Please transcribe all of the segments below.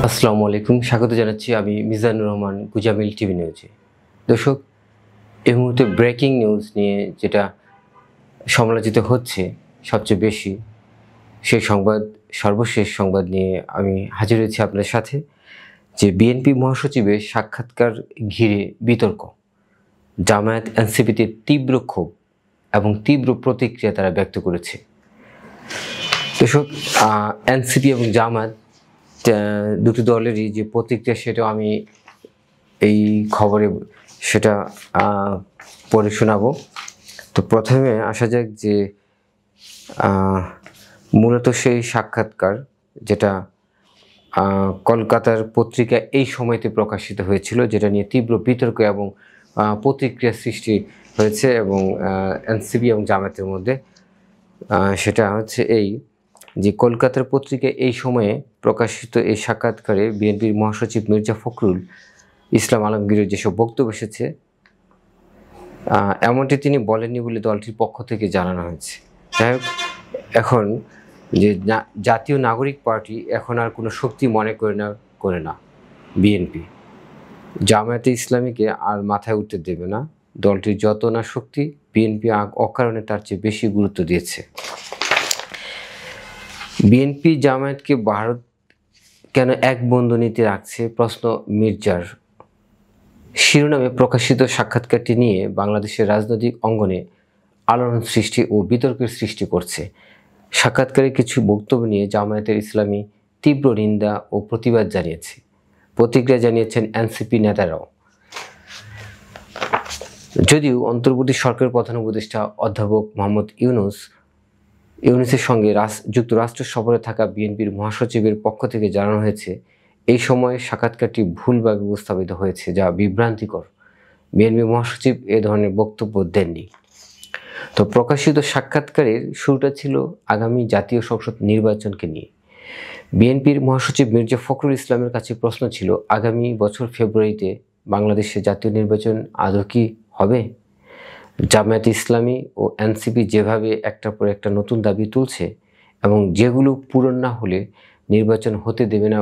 আসসালামু আলাইকুম, স্বাগত জানাচ্ছি আমি মিজানুর রহমান গুজামিল টিভি নিউজে। দর্শক, এই মুহূর্তে ব্রেকিং নিউজ নিয়ে যেটা সমালোচিত হচ্ছে সবচেয়ে বেশি, সেই সংবাদ, সর্বশেষ সংবাদ নিয়ে আমি হাজির হয়েছি আপনাদের সাথে। যে বিএনপি মহাসচিবের সাক্ষাৎকার ঘিরে বিতর্ক, জামায়াত এনসিপিতে তীব্র ক্ষোভ এবং তীব্র প্রতিক্রিয়া তারা ব্যক্ত করেছে। দর্শক, এনসিপি এবং জামায়াত দুটি দলেরই যে প্রতিক্রিয়া, সেটাও আমি এই খবরে সেটা পড়ে শোনাবো। তো প্রথমে আসা যাক যে মূলত সেই সাক্ষাৎকার যেটা কলকাতার পত্রিকা এই সময়তে প্রকাশিত হয়েছিল, যেটা নিয়ে তীব্র বিতর্ক এবং প্রতিক্রিয়া সৃষ্টি হয়েছে এবং এনসিপি এবং জামায়াতের মধ্যে। সেটা হচ্ছে এই যে কলকাতার পত্রিকায় এই সময়ে প্রকাশিত এই সাক্ষাৎকারে বিএনপির মহাসচিব মির্জা ফখরুল ইসলাম আলমগীরের যেসব বক্তব্য এসেছে, এমনটি তিনি বলেননি বলে দলটির পক্ষ থেকে জানানো হয়েছে। যাই হোক, এখন যে জাতীয় নাগরিক পার্টি এখন আর কোনো শক্তি মনে করে না বিএনপি জামায়াতে ইসলামীকে আর মাথায় উঠতে দেবে না। দলটির যত না শক্তি, বিএনপি অকারণে তার চেয়ে বেশি গুরুত্ব দিয়েছে। বিএনপি জামায়াতকে ভারত কেন এক বন্ধনীতে রাখছে, প্রশ্ন মির্জার। শিরোনামে প্রকাশিত সাক্ষাৎকারটি নিয়ে বাংলাদেশের রাজনৈতিক অঙ্গনে আলোড়ন সৃষ্টি ও বিতর্কের সৃষ্টি করছে। সাক্ষাৎকারে কিছু বক্তব্য নিয়ে জামায়াতের ইসলামী তীব্র নিন্দা ও প্রতিবাদ জানিয়েছে। প্রতিক্রিয়া জানিয়েছেন এনসিপি নেতারাও। যদিও অন্তর্বর্তী সরকারের প্রধান উপদেষ্টা অধ্যাপক মোহাম্মদ ইউনূসের সঙ্গে যুক্তরাষ্ট্র সফরে থাকা বিএনপির মহাসচিবের পক্ষ থেকে জানানো হয়েছে, এই সময়ে সাক্ষাৎকারটি ভুলভাবে উপস্থাপিত হয়েছে, যা বিভ্রান্তিকর। বিএনপি মহাসচিব এ ধরনের বক্তব্য দেননি। তো প্রকাশিত সাক্ষাৎকারের শুরুটা ছিল আগামী জাতীয় সংসদ নির্বাচনকে নিয়ে। বিএনপির মহাসচিব মির্জা ফখরুল ইসলামের কাছে প্রশ্ন ছিল, আগামী বছর ফেব্রুয়ারিতে বাংলাদেশে জাতীয় নির্বাচন আদৌ কি হবে? জামায়াত ইসলামী ও এনসিপি যেভাবে একটার পর একটা নতুন দাবি তুলছে এবং যেগুলো পূরণ না হলে নির্বাচন হতে দেবে না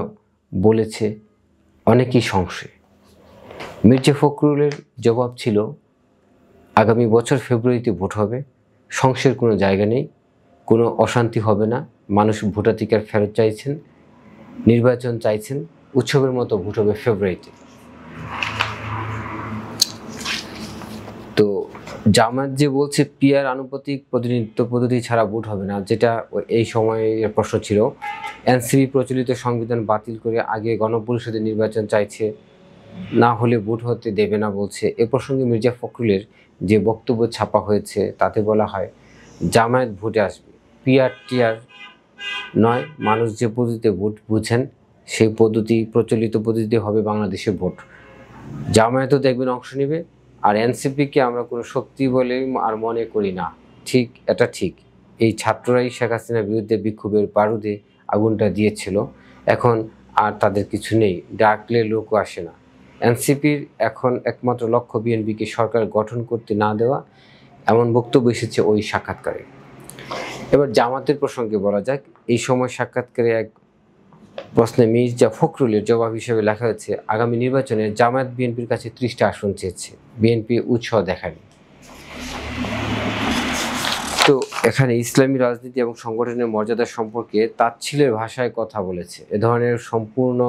বলেছে অনেকেই সংশয়। মির্জা ফখরুলের জবাব ছিল, আগামী বছর ফেব্রুয়ারিতে ভোট হবে, সংশয়ের কোনো জায়গা নেই, কোনো অশান্তি হবে না, মানুষ ভোটাধিকার ফেরত চাইছেন, নির্বাচন চাইছেন, উৎসবের মতো ভোট হবে ফেব্রুয়ারিতে। তো জামায়াত যে বলছে পিআর আনুপাতিক প্রতিনিধিত্ব পদ্ধতি ছাড়া ভোট হবে না, যেটা এই সময়ের প্রশ্ন ছিল। এনসিপি প্রচলিত সংবিধান বাতিল করে আগে গণপরিষদের নির্বাচন চাইছে, না হলে ভোট হতে দেবে না বলছে। এ প্রসঙ্গে মির্জা ফখরুলের যে বক্তব্য ছাপা হয়েছে তাতে বলা হয়, জামায়াত ভোটে আসবে, পিআর টিআর নয়, মানুষ যে পদ্ধতিতে ভোট বুঝেন সেই পদ্ধতি, প্রচলিত পদ্ধতিতে হবে বাংলাদেশে ভোট। জামায়াতও দেখবেন অংশ নেবে, আর এনসিপিকে আমরা কোনো শক্তি বলে আর মনে করি না। ঠিক, এটা ঠিক। এই ছাত্ররাই শেখ হাসিনার বিরুদ্ধে বিক্ষোভের বারুদে আগুনটা দিয়েছিল, এখন আর তাদের কিছু নেই, ডাকলে লোকও আসে না। এনসিপির এখন একমাত্র লক্ষ্য বিএনপিকে সরকার গঠন করতে না দেওয়া, এমন বক্তব্য এসেছে ওই সাক্ষাৎকারে। এবার জামাতের প্রসঙ্গে বলা যাক। এই সময় সাক্ষাৎকারে এক প্রশ্নে মির্জা ফখরুলের জবাব হিসেবে লেখা হয়েছে, আগামী নির্বাচনে জামায়াত বিএনপির কাছে 30টা আসন চেয়েছে, বিএনপি উৎসাহ দেখায়নি। তো এখানে ইসলামী রাজনীতি এবং সংগঠনের মর্যাদা সম্পর্কে তাচ্ছিলের ভাষায় কথা বলেছে। এ ধরনের সম্পূর্ণ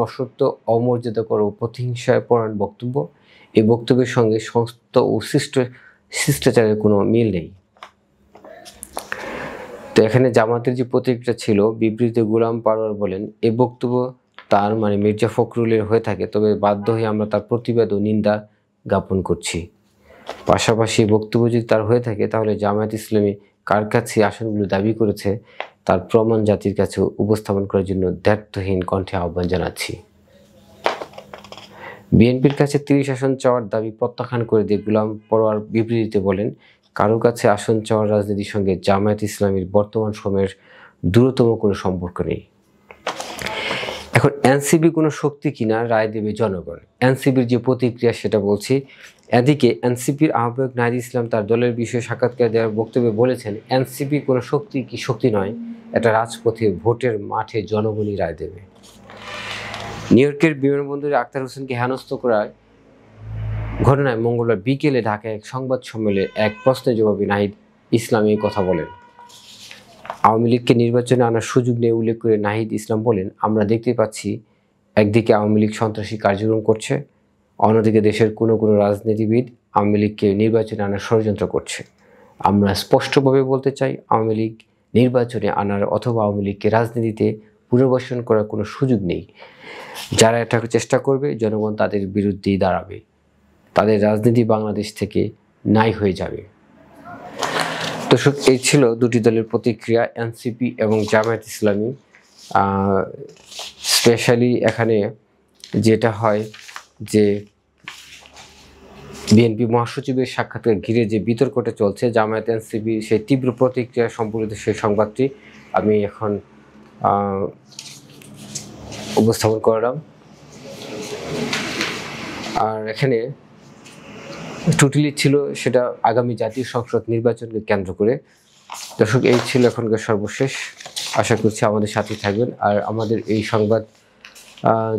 অসত্য, অমর্যাদাকর ও প্রতিহিংসায় পরায়ণ বক্তব্য, এই বক্তব্যের সঙ্গে সংস্থ ও শিষ্টাচারের কোনো মিল নেই। তো এখানে জামাতের যে প্রতিক্রিয়া ছিল, বিবৃতিতে গোলাম পারওয়ার বলেন, এই বক্তব্য তার মানে মির্জা ফখরুলের হয়ে থাকে, তবে বাধ্য হয়ে আমরা তার প্রতিবাদ ও নিন্দা জ্ঞাপন করছি। পাশাপাশি বক্তব্য যদি তার হয়ে থাকে, তাহলে জামায়াত ইসলামী কার কাছে আসনগুলো দাবি করেছে তার প্রমাণ জাতির কাছে উপস্থাপন করার জন্য দ্ব্যর্থহীন কণ্ঠে আহ্বান জানাচ্ছি। বিএনপির কাছে 30 আসন চাওয়ার দাবি প্রত্যাখ্যান করে দিয়ে গোলাম পরোয়ার বিবৃতিতে বলেন, কারো কাছে আসন চাওয়ার রাজনীতির সঙ্গে জামায়াত ইসলামীর বর্তমান সময়ের দূরতম কোনো সম্পর্ক নেই। এখন এনসিপি কোনো শক্তি কিনা রায় দেবে জনগণ। এনসিপির যে প্রতিক্রিয়া সেটা বলছি। এদিকে এনসিপির আহ্বায়ক নাহিদ ইসলাম তার দলের বিষয়ে সাক্ষাৎকার দেওয়ার বক্তব্যে বলেছেন, এনসিপি কোনো শক্তি নয়, এটা রাজপথে ভোটের মাঠে জনগণই রায় দেবে। নিউ ইয়র্কের বিমানবন্দরে আখতার হোসেনকে হেনস্থ করার ঘটনায় মঙ্গলবার বিকেলে ঢাকায় এক সংবাদ সম্মেলনে এক প্রশ্নের জবাবে নাহিদ ইসলাম এই কথা বলেন। আওয়ামী লীগকে নির্বাচনে আনার সুযোগ নিয়ে উল্লেখ করে নাহিদ ইসলাম বলেন, আমরা দেখতে পাচ্ছি একদিকে আওয়ামী লীগ সন্ত্রাসী কার্যক্রম করছে, অন্যদিকে দেশের কোনো রাজনীতিবিদ আওয়ামী লীগকে নির্বাচনে আনার ষড়যন্ত্র করছে। আমরা স্পষ্টভাবে বলতে চাই, আওয়ামী লীগ নির্বাচনে আনার অথবা আওয়ামী লীগকে রাজনীতিতে পুনর্বাসন করার কোনো সুযোগ নেই। যারা এটা চেষ্টা করবে জনগণ তাদের বিরুদ্ধেই দাঁড়াবে, তাদের রাজনীতি বাংলাদেশ থেকে নাই হয়ে যাবে। দর্শক, এই ছিল দুটি দলের প্রতিক্রিয়া, এনসিপি এবং জামায়াত ইসলামী। স্পেশালি এখানে যেটা হয় যে বিএনপি মহাসচিবের সাক্ষাৎকার ঘিরে যে বিতর্কটা চলছে, জামায়াত এনসিপি সেই তীব্র প্রতিক্রিয়া সম্পর্কিত সেই সংবাদটি আমি এখন উপস্থাপন করলাম। আর এখানে টোটালি ছিল সেটা আগামী জাতীয় সংসদ নির্বাচনকে কেন্দ্র করে। দর্শক, এই ছিল এখনকার সর্বশেষ। আশা করছি আমাদের সাথে থাকবেন। আর আমাদের এই সংবাদ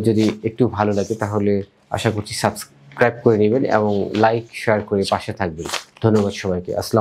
যদি একটু ভালো লাগে তাহলে আশা করছি সাবস্ক্রাইব করে নেবেন এবং লাইক শেয়ার করে পাশে থাকবেন। ধন্যবাদ সবাইকে। আসসালাম।